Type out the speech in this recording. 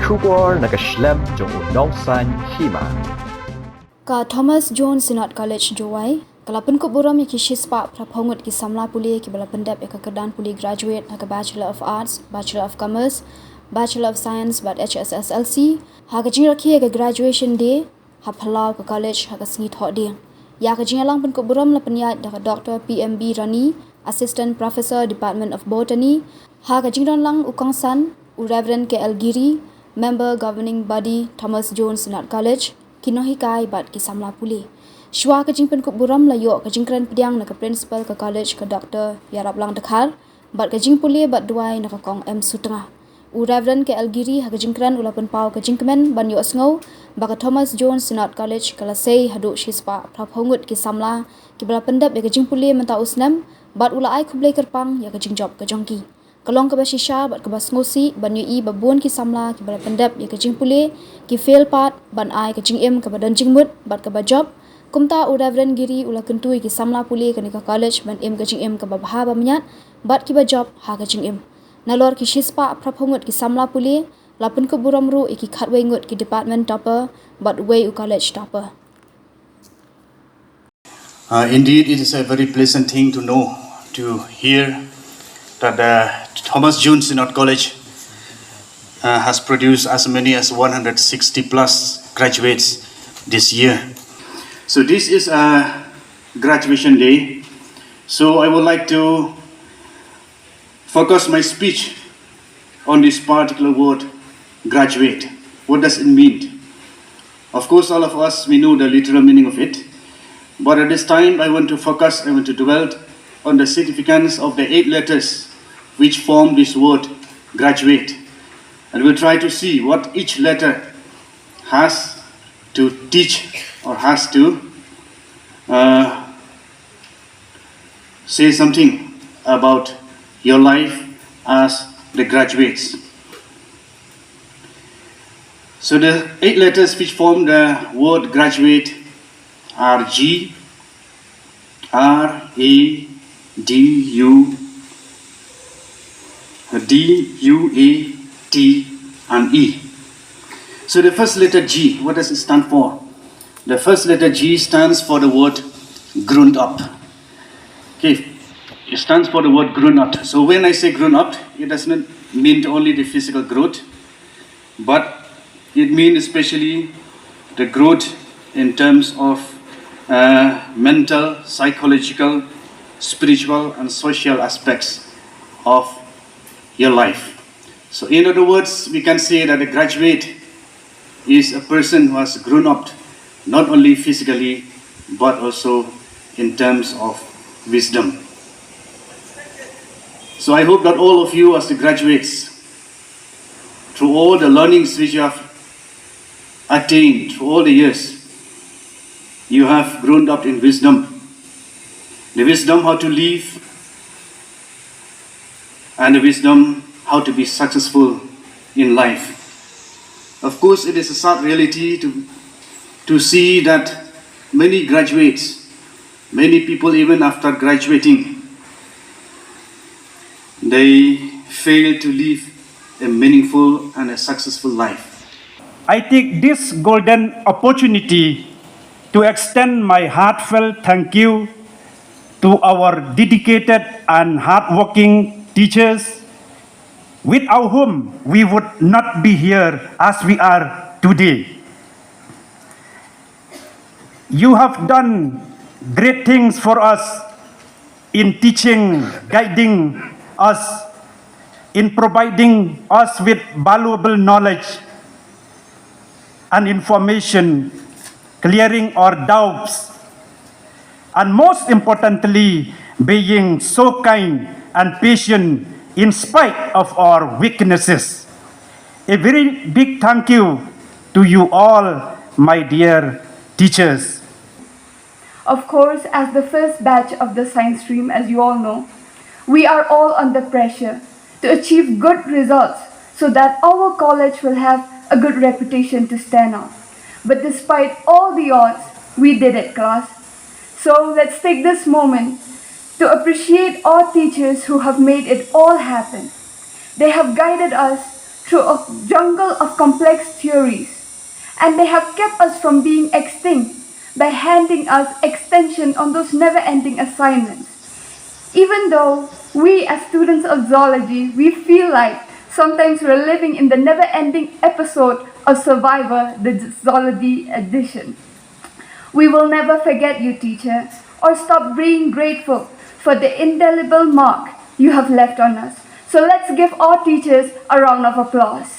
Shubor nakaslem jong unongsan Hima. Ka Thomas John Synod College Jowai, kala Pynkup Burom ki Hsslc Praphongut ki Samla puli ki bala Pyndep kedan puli graduate ha Bachelor of Arts, Bachelor of Commerce, Bachelor of Science but Hsslc, ha ka jingrakhi ka graduation day, ha phalau ka college ha ka singi thot day. Ya ka jingalang Pynkup Burom la penyat da Dr. PMB Rani, Assistant Professor Department of Botany, ha ka jingranlang ukangsan Reverend KL Giri, Member Governing Body Thomas John Synod College, Kinohikai bat ki Samla puli. Shwa ka jing Pynkup Burom la yo ka jingkran pediang na ka principal ka college ka Dr. Yarap Lang Dekhar, bat ka jing puli bat duai na ka kong M Sutengah. Reverend KL Giri ha ka jingkran ulapan pau ka jingkemen ban yo asngau, ba ka Thomas John Synod College kala sei hadu Hsslc Praphongut ki Samla, ki bala Pyndep ya ka jing puli menta usnam, bat ula ai kublai kerpang ya ka jing job ka jongki. Kalong ka basisha bat ka basngosi ban yu i babun ki Samla ki bala Pyndep ya ka jing puli ki fail part ban ai ka jing em ka badan jing mut bat ka ba job kumta Reverend Giri ula kentui ki Samla puli ka ni ka college ban em ka jing em ka ba bahaba menyat bat ki ba job ha ka jing em nalor ki Hsslc Praphongut ki Samla puli la Pynkup Burom ru iki khatwei ngut ki department topper bat wei u college topper. Indeed, it is a very pleasant thing to know, to hear that Thomas John Synod College has produced as many as 160 plus graduates this year. So this is a graduation day. So I would like to focus my speech on this particular word, graduate. What does it mean? Of course, all of us, we know the literal meaning of it. But at this time, I want to dwell on the significance of the 8 letters which form this word, graduate. And we'll try to see what each letter has to teach or has to say something about your life as the graduates. So the 8 letters which form the word graduate are G, R, A, D, U, A, T, and E. So the first letter G, what does it stand for? The first letter G stands for the word grown up. Okay, it stands for the word grown up. So when I say grown up, it does not mean only the physical growth, but it means especially the growth in terms of mental, psychological, spiritual, and social aspects of your life. So in other words, we can say that a graduate is a person who has grown up not only physically but also in terms of wisdom. So I hope that all of you as the graduates, through all the learnings which you have attained through all the years, you have grown up in wisdom. The wisdom how to live and the wisdom how to be successful in life. Of course, it is a sad reality to see that many graduates, many people even after graduating, they fail to live a meaningful and a successful life. I take this golden opportunity to extend my heartfelt thank you to our dedicated and hardworking teachers, without whom we would not be here as we are today. You have done great things for us in teaching, guiding us, in providing us with valuable knowledge and information, clearing our doubts, and most importantly, being so kind and patient in spite of our weaknesses. A very big thank you to you all, my dear teachers. Of course, as the first batch of the science stream, as you all know, we are all under pressure to achieve good results so that our college will have a good reputation to stand on. But despite all the odds, we did it, class. So let's take this moment to appreciate our teachers who have made it all happen. They have guided us through a jungle of complex theories, and they have kept us from being extinct by handing us extension on those never-ending assignments. Even though we as students of zoology, we feel like sometimes we're living in the never-ending episode of Survivor, the Zoology edition. We will never forget you, teacher, or stop being grateful for the indelible mark you have left on us. So let's give our teachers a round of applause.